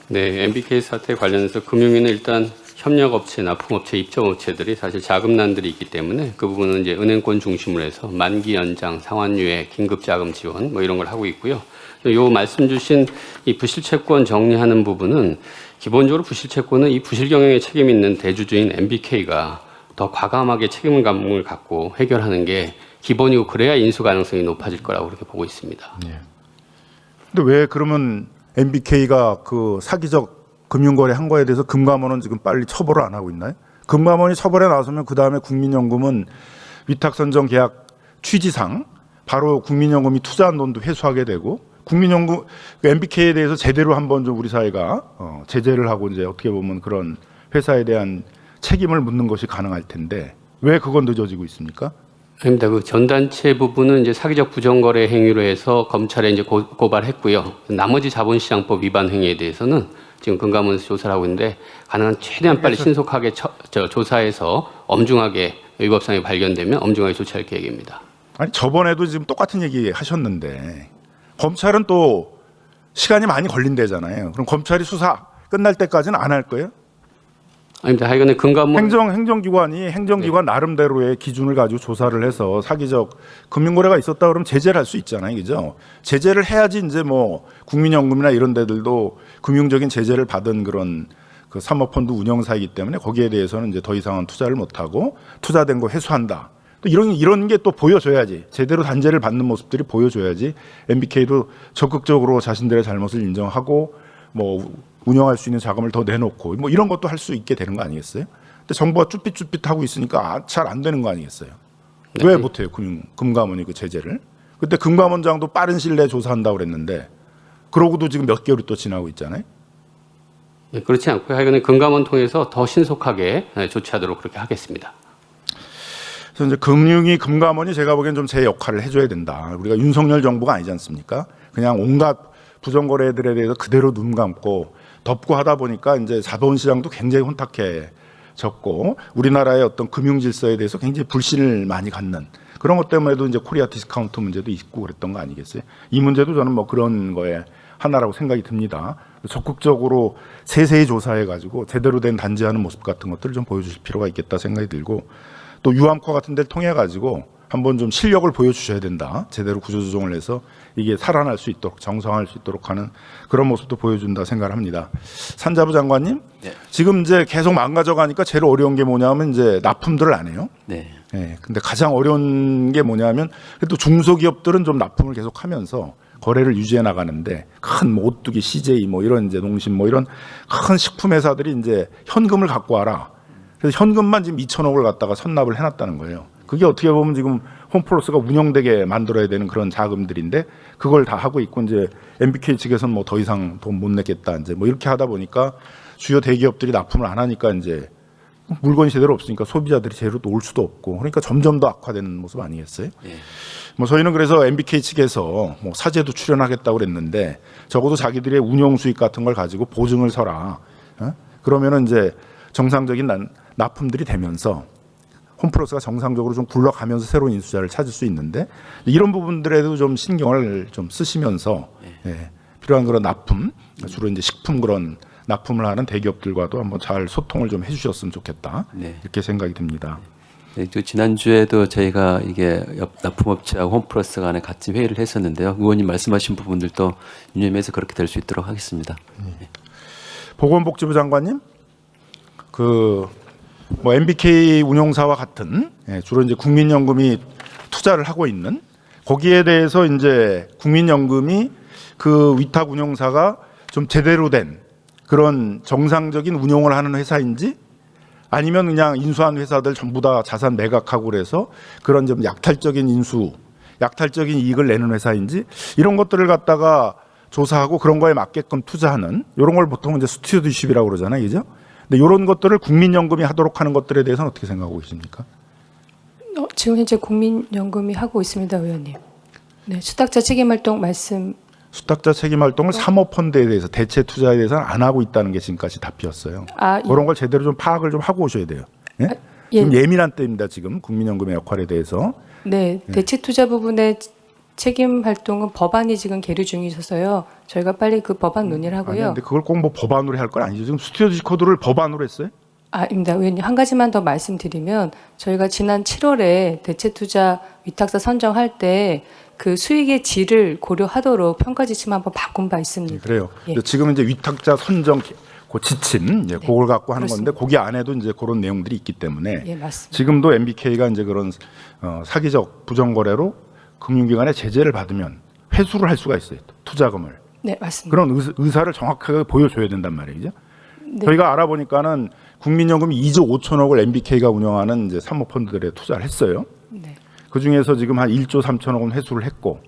네, MBK 사태 관련해서 금융위는 일단 협력업체, 납품업체, 입점업체들이 사실 자금난들이 있기 때문에 그 부분은 이제 은행권 중심으로 해서 만기 연장, 상환유예, 긴급자금 지원 뭐 이런 걸 하고 있고요. 요 말씀 주신 이 부실채권 정리하는 부분은 기본적으로 부실채권은 이 부실 경영에 책임 있는 대주주인 MBK가 더 과감하게 책임감을 갖고 해결하는 게 기본이고 그래야 인수 가능성이 높아질 거라고 그렇게 보고 있습니다. 예. 근데 왜 그러면 MBK가 그 사기적 금융거래 한 거에 대해서 금감원은 지금 빨리 처벌을 안 하고 있나요? 금감원이 처벌에 나서면 그 다음에 국민연금은 위탁선정 계약 취지상 바로 국민연금이 투자한 돈도 회수하게 되고 국민연금 MBK에 대해서 제대로 한번 좀 우리 사회가 제재를 하고 이제 어떻게 보면 그런 회사에 대한 책임을 묻는 것이 가능할 텐데 왜 그건 늦어지고 있습니까? 아닙니다. 그 전단체 부분은 이제 사기적 부정거래 행위로 해서 검찰에 이제 고발했고요. 나머지 자본시장법 위반 행위에 대해서는 지금 금감원에서 조사를 하고 있는데 가능한 최대한 빨리 신속하게 조사해서 엄중하게 위법성이 발견되면 엄중하게 조치할 계획입니다. 아니 저번에도 지금 똑같은 얘기 하셨는데 검찰은 또 시간이 많이 걸린대잖아요. 그럼 검찰이 수사 끝날 때까지는 안 할 거예요? 아닙니다. 하여간에 금감원 행정기관이 행정기관 나름대로의 기준을 가지고 조사를 해서 사기적 금융거래가 있었다 그러면 제재를 할 수 있잖아요, 그죠? 제재를 해야지 이제 뭐 국민연금이나 이런 데들도 금융적인 제재를 받은 그런 그 사모펀드 운영사이기 때문에 거기에 대해서는 이제 더 이상은 투자를 못 하고 투자된 거 회수한다. 또 이런 게 또 보여줘야지 제대로 단죄를 받는 모습들이 보여줘야지 MBK도 적극적으로 자신들의 잘못을 인정하고 뭐 운영할 수 있는 자금을 더 내놓고 뭐 이런 것도 할 수 있게 되는 거 아니겠어요? 근데 정부가 쭈삣쭈삣하고 있으니까 잘 안 되는 거 아니겠어요? 네. 왜 못해요? 금감원이 그 제재를? 그때 금감원장도 빠른 시일 내에 조사한다고 그랬는데 그러고도 지금 몇 개월이 또 지나고 있잖아요. 네, 그렇지 않고요. 하여간에 금감원 통해서 더 신속하게 조치하도록 그렇게 하겠습니다. 그래서 이제 금감원이 제가 보기엔 좀 제 역할을 해줘야 된다. 우리가 윤석열 정부가 아니지 않습니까? 그냥 온갖 부정거래들에 대해서 그대로 눈 감고 덮고 하다 보니까 이제 자본시장도 굉장히 혼탁해졌고 우리나라의 어떤 금융 질서에 대해서 굉장히 불신을 많이 갖는 그런 것 때문에도 이제 코리아 디스카운트 문제도 있고 그랬던 거 아니겠어요? 이 문제도 저는 뭐 그런 거에 하나라고 생각이 듭니다. 적극적으로 세세히 조사해가지고 제대로 된 단죄하는 모습 같은 것들을 좀 보여주실 필요가 있겠다 생각이 들고 또 유암코 같은 데를 통해 가지고 한번 좀 실력을 보여주셔야 된다. 제대로 구조조정을 해서 이게 살아날 수 있도록 정상화할 수 있도록 하는 그런 모습도 보여준다 생각을 합니다. 산자부 장관님, 네. 지금 이제 계속 망가져가니까 제일 어려운 게 뭐냐면 이제 납품들을 안 해요. 네. 예, 근데 가장 어려운 게 뭐냐면 또 중소기업들은 좀 납품을 계속하면서 거래를 유지해 나가는데 큰 뭐 오뚜기, CJ 뭐 이런 이제 농심 뭐 이런 큰 식품 회사들이 이제 현금을 갖고 와라. 그래서 현금만 지금 2천억을 갖다가 선납을 해놨다는 거예요. 그게 어떻게 보면 지금 홈플러스가 운영되게 만들어야 되는 그런 자금들인데 그걸 다 하고 있고 이제 MBK 측에서는 뭐 더 이상 돈 못 내겠다 이제 뭐 이렇게 하다 보니까 주요 대기업들이 납품을 안 하니까 이제 물건이 제대로 없으니까 소비자들이 제대로 올 수도 없고 그러니까 점점 더 악화되는 모습 아니겠어요? 네. 뭐 저희는 그래서 MBK 측에서 뭐 사제도 출연하겠다고 그랬는데 적어도 자기들의 운영 수익 같은 걸 가지고 보증을 서라. 그러면은 이제 정상적인 납품들이 되면서 홈플러스가 정상적으로 좀 굴러가면서 새로운 인수자를 찾을 수 있는데 이런 부분들에도 좀 신경을 좀 쓰시면서 예, 필요한 그런 납품 주로 이제 식품 그런 납품을 하는 대기업들과도 한번 잘 소통을 좀 해주셨으면 좋겠다 네. 이렇게 생각이 듭니다. 네, 또 지난주에도 저희가 이게 납품업체하고 홈플러스 간에 같이 회의를 했었는데요. 의원님 말씀하신 부분들도 유념해서 그렇게 될 수 있도록 하겠습니다. 네. 보건복지부 장관님, 뭐 MBK 운용사와 같은 주로 이제 국민연금이 투자를 하고 있는 거기에 대해서 이제 국민연금이 그 위탁 운용사가 좀 제대로 된 그런 정상적인 운용을 하는 회사인지 아니면 그냥 인수한 회사들 전부 다 자산 매각하고 그래서 그런 좀 약탈적인 약탈적인 이익을 내는 회사인지 이런 것들을 갖다가 조사하고 그런 거에 맞게끔 투자하는 이런 걸 보통 이제 스튜어디십이라고 그러잖아요, 그죠? 근데 이런 것들을 국민연금이 하도록 하는 것들에 대해서는 어떻게 생각하고 계십니까? 지금 현재 국민연금이 하고 있습니다, 의원님. 네, 수탁자 책임활동 말씀. 수탁자 책임활동을 사모펀드에 대해서 대체 투자에 대해서는 안 하고 있다는 게 지금까지 답이었어요. 아, 그런 걸 제대로 좀 파악을 좀 하고 오셔야 돼요. 예? 예. 지금 예민한 때입니다. 지금 국민연금의 역할에 대해서. 네, 대체 투자 부분에 책임 활동은 법안이 지금 계류 중이셔서요. 저희가 빨리 그 법안 논의를 아니, 하고요. 근데 그걸 꼭 뭐 법안으로 할 건 아니죠. 지금 스튜어디스 코드를 법안으로 했어요? 아닙니다. 의원님 한 가지만 더 말씀드리면 저희가 지난 7월에 대체투자 위탁사 선정할 때 그 수익의 질을 고려하도록 평가 지침을 한번 바꾼 바 있습니다. 그래요. 예. 근데 지금 이제 위탁자 선정 그 지침 이제 그걸 갖고 하는 그렇습니다. 건데 거기 안에도 이제 그런 내용들이 있기 때문에 예, 맞습니다. 지금도 MBK가 이제 그런 사기적 부정거래로 금융기관의 제재를 받으면 회수를 할 수가 있어요. 투자금을. 네, 맞습니다. 그런 의사를 정확하게 보여줘야 된단 말이죠. 네. 저희가 알아보니까는 국민연금이 2조 5천억을 MBK가 운영하는 이제 사모펀드들에 투자를 했어요. 네. 그 중에서 지금 한 1조 3천억은 회수를 했고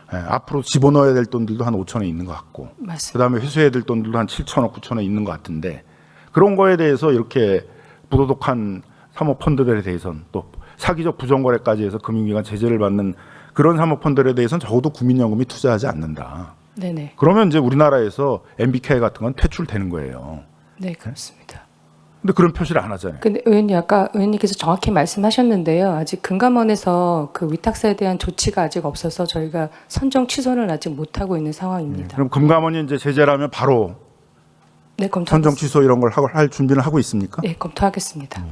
앞으로 집어넣어야 될 돈들도 한 5천억 있는 것 같고 맞습니다. 그다음에 회수해야 될 돈들도 한 7천억 9천억 있는 것 같은데 그런 거에 대해서 이렇게 부도덕한 사모펀드들에 대해서는 또 사기적 부정거래까지 해서 금융기관 제재를 받는 그런 사모펀드들에 대해서는 적어도 국민연금이 투자하지 않는다. 네네. 그러면 이제 우리나라에서 MBK 같은 건 퇴출되는 거예요. 네, 그렇습니다. 근데 그런 표시를 안 하잖아요. 근데 의원님 아까 의원님께서 정확히 말씀하셨는데요. 아직 금감원에서 그 위탁사에 대한 조치가 아직 없어서 저희가 선정 취소는 아직 못 하고 있는 상황입니다. 그럼 금감원이 이제 제재라면 바로 네, 선정 검토하겠습니다. 취소 이런 걸 할 준비는 하고 있습니까? 네, 검토하겠습니다.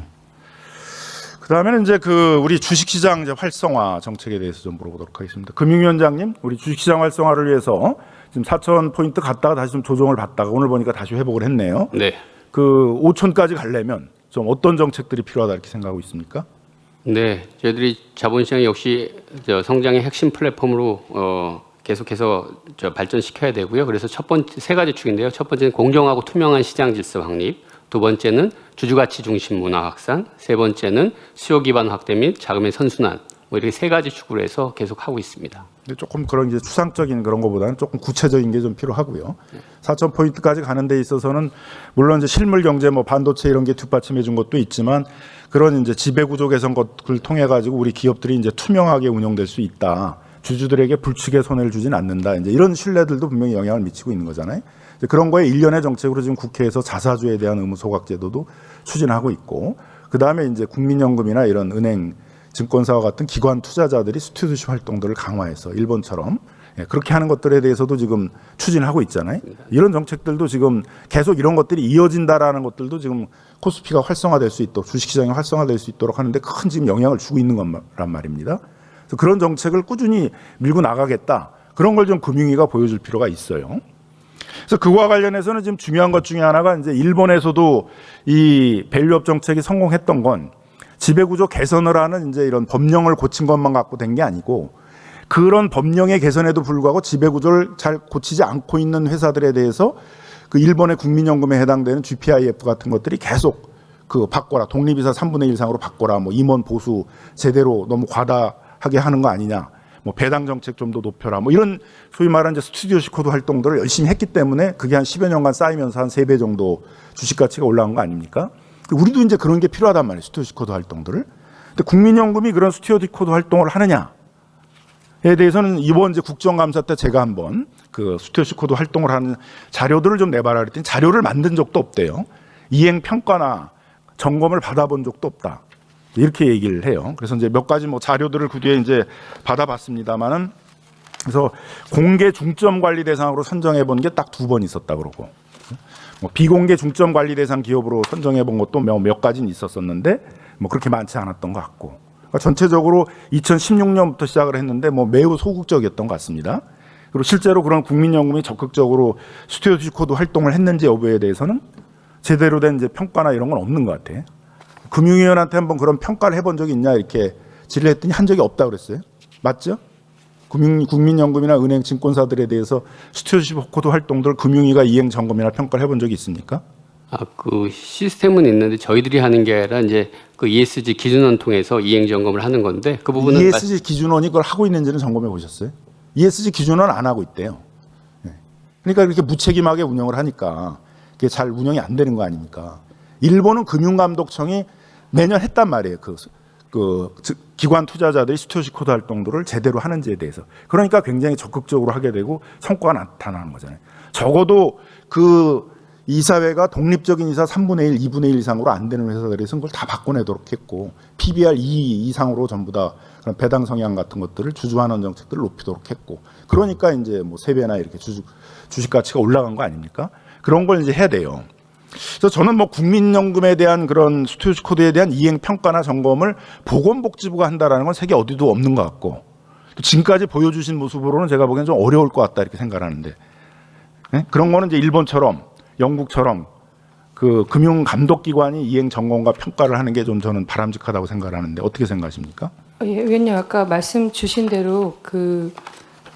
그다음에는 이제 그 우리 주식시장 이제 활성화 정책에 대해서 좀 물어보도록 하겠습니다. 금융위원장님, 우리 주식시장 활성화를 위해서 지금 4천 포인트 갔다가 다시 좀 조정을 받다가 오늘 보니까 다시 회복을 했네요. 네. 그 5천까지 가려면 좀 어떤 정책들이 필요하다 이렇게 생각하고 있습니까? 네, 저희들이 자본시장 역시 성장의 핵심 플랫폼으로 계속해서 발전시켜야 되고요. 그래서 첫 번째 세 가지 축인데요. 첫 번째는 공정하고 투명한 시장 질서 확립, 두 번째는 주주가치 중심 문화 확산, 세 번째는 수요 기반 확대 및 자금의 선순환. 뭐 이렇게 세 가지 축으로 해서 계속 하고 있습니다. 근데 조금 그런 이제 추상적인 그런 것보다는 조금 구체적인 게 좀 필요하고요. 4천 포인트까지 가는 데 있어서는 물론 이제 실물 경제 뭐 반도체 이런 게 뒷받침해 준 것도 있지만 그런 이제 지배 구조 개선 것을 통해 가지고 우리 기업들이 이제 투명하게 운영될 수 있다. 주주들에게 불측의 손해를 주진 않는다. 이제 이런 신뢰들도 분명히 영향을 미치고 있는 거잖아요. 이제 그런 거에 일련의 정책으로 지금 국회에서 자사주에 대한 의무 소각 제도도 추진하고 있고 그다음에 이제 국민연금이나 이런 은행 증권사와 같은 기관 투자자들이 스튜어디스 활동들을 강화해서 일본처럼 그렇게 하는 것들에 대해서도 지금 추진하고 있잖아요. 이런 정책들도 지금 계속 이런 것들이 이어진다라는 것들도 지금 코스피가 활성화될 수 있도록 주식시장이 활성화될 수 있도록 하는데 큰 지금 영향을 주고 있는 거란 말입니다. 그래서 그런 정책을 꾸준히 밀고 나가겠다. 그런 걸 좀 금융위가 보여줄 필요가 있어요. 그래서 그와 관련해서는 지금 중요한 것 중에 하나가 이제 일본에서도 이 밸류업 정책이 성공했던 건 지배구조 개선을 하는 이제 이런 법령을 고친 것만 갖고 된 게 아니고 그런 법령의 개선에도 불구하고 지배구조를 잘 고치지 않고 있는 회사들에 대해서 그 일본의 국민연금에 해당되는 GPIF 같은 것들이 계속 그 바꿔라 독립이사 3분의 1 이상으로 바꿔라 뭐 임원 보수 제대로 너무 과다하게 하는 거 아니냐 뭐 배당 정책 좀 더 높여라 뭐 이런 소위 말하는 이제 스튜디오시 코드 활동들을 열심히 했기 때문에 그게 한 10여 년간 쌓이면서 한 3배 정도 주식 가치가 올라간 거 아닙니까? 우리도 이제 그런 게 필요하단 말이에요. 스튜어디스 코드 활동들을. 근데 국민연금이 그런 스튜어디스 코드 활동을 하느냐에 대해서는 이번 이제 국정감사 때 제가 한번 그 스튜어디스 코드 활동을 하는 자료들을 좀 내봐라 그랬더니 자료를 만든 적도 없대요. 이행 평가나 점검을 받아본 적도 없다. 이렇게 얘기를 해요. 그래서 이제 몇 가지 뭐 자료들을 그 뒤에 이제 받아봤습니다만은 그래서 공개 중점 관리 대상으로 선정해 본 게 딱 2번 있었다 그러고. 뭐 비공개 중점 관리 대상 기업으로 선정해 본 것도 몇 가지는 있었었는데 뭐 그렇게 많지 않았던 것 같고 그러니까 전체적으로 2016년부터 시작을 했는데 뭐 매우 소극적이었던 것 같습니다. 그리고 실제로 그런 국민연금이 적극적으로 스튜어디스 코드 활동을 했는지 여부에 대해서는 제대로 된 이제 평가나 이런 건 없는 것 같아요. 금융위원한테 한번 그런 평가를 해본 적이 있냐 이렇게 질의를 했더니 한 적이 없다고 그랬어요. 맞죠? 국민연금이나 은행 증권사들에 대해서 스튜어디스 코드 활동들 금융위가 이행 점검이나 평가를 해본 적이 있습니까? 그 시스템은 있는데 저희들이 하는 게 아니라 이제 그 ESG 기준원 통해서 이행 점검을 하는 건데 그 부분은 ESG 기준원이 그걸 하고 있는지는 점검해 보셨어요? ESG 기준원 안 하고 있대요. 그러니까 이렇게 무책임하게 운영을 하니까 그게 잘 운영이 안 되는 거 아닙니까? 일본은 금융감독청이 매년 했단 말이에요. 그 기관 투자자들이 스튜어디스 코드 활동들을 제대로 하는지에 대해서. 그러니까 굉장히 적극적으로 하게 되고 성과가 나타나는 거잖아요. 적어도 그 이사회가 독립적인 이사 3분의 1, 2분의 1 이상으로 안 되는 회사들에서는 그걸 다 바꿔내도록 했고 PBR 2 이상으로 전부 다 그런 배당 성향 같은 것들을 주주환원 정책들을 높이도록 했고, 그러니까 이제 뭐 3배나 이렇게 주식 가치가 올라간 거 아닙니까? 그런 걸 이제 해야 돼요. 그래서 저는 뭐 국민연금에 대한 그런 스튜어디십 코드에 대한 이행 평가나 점검을 보건복지부가 한다라는 건 세계 어디도 없는 것 같고, 지금까지 보여주신 모습으로는 제가 보기엔 좀 어려울 것 같다 이렇게 생각하는데, 네? 그런 거는 이제 일본처럼 영국처럼 그 금융 감독기관이 이행 점검과 평가를 하는 게 좀 저는 바람직하다고 생각하는데 어떻게 생각하십니까? 예, 의원님 아까 말씀 주신 대로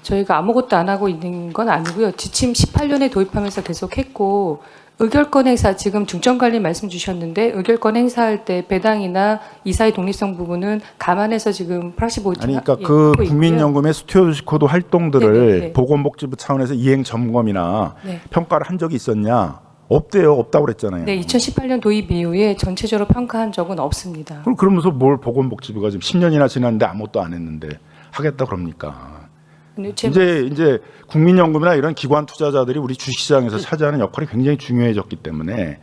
저희가 아무것도 안 하고 있는 건 아니고요. 지침 18년에 도입하면서 계속 했고, 의결권 행사, 지금 중점관리 말씀 주셨는데 의결권 행사할 때 배당이나 이사의 독립성 부분은 감안해서 지금 프락시 보지 아니, 그러니까 그 국민연금의 스튜어디십 코드 활동들을 네네네. 보건복지부 차원에서 이행 점검이나 네. 평가를 한 적이 있었냐? 없대요. 없다고 그랬잖아요. 네, 2018년 도입 이후에 전체적으로 평가한 적은 없습니다. 그러면서 뭘 보건복지부가 지금 10년이나 지났는데 아무것도 안 했는데 하겠다 그럽니까? 근데 이제 국민연금이나 이런 기관 투자자들이 우리 주식시장에서 차지하는 역할이 굉장히 중요해졌기 때문에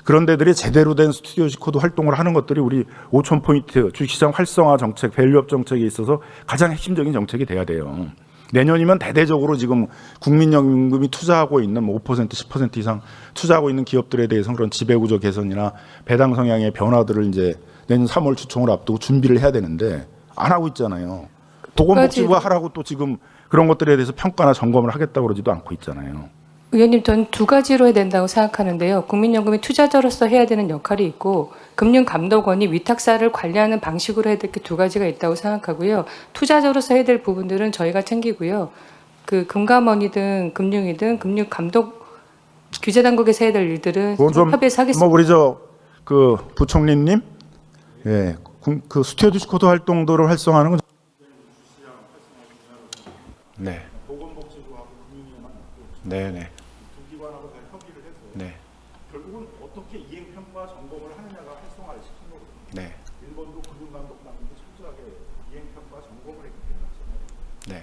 그런 데들이 제대로 된 스튜어디십 코드 활동을 하는 것들이 우리 5,000포인트 주식시장 활성화 정책, 밸류업 정책에 있어서 가장 핵심적인 정책이 돼야 돼요. 내년이면 대대적으로 지금 국민연금이 투자하고 있는 5%, 10% 이상 투자하고 있는 기업들에 대해서 그런 지배구조 개선이나 배당 성향의 변화들을 이제 내년 3월 주총을 앞두고 준비를 해야 되는데 안 하고 있잖아요. 보건복지부가 하라고 또 지금 그런 것들에 대해서 평가나 점검을 하겠다고 그러지도 않고 있잖아요. 의원님, 저는 두 가지로 해야 된다고 생각하는데요. 국민연금이 투자자로서 해야 되는 역할이 있고, 금융감독원이 위탁사를 관리하는 방식으로 해야 될 게 두 가지가 있다고 생각하고요. 투자자로서 해야 될 부분들은 저희가 챙기고요. 그 금감원이든 금융이든 금융감독 규제당국에서 해야 될 일들은 그건 좀 협의해서 하겠습니다. 뭐 우리 그 부총리님, 예, 그 스튜어디십 코드 활동들을 활성화하는 건 네. 보건복지부하고 금융위원회만 네네. 두 기관하고 다 협의를 해서 네. 결국은 어떻게 이행 평가 점검을 하느냐가 활성화를 시킨 거거든요. 네. 일본도 금융감독단도 철저하게 이행 평가 점검을 했기 때문에. 네.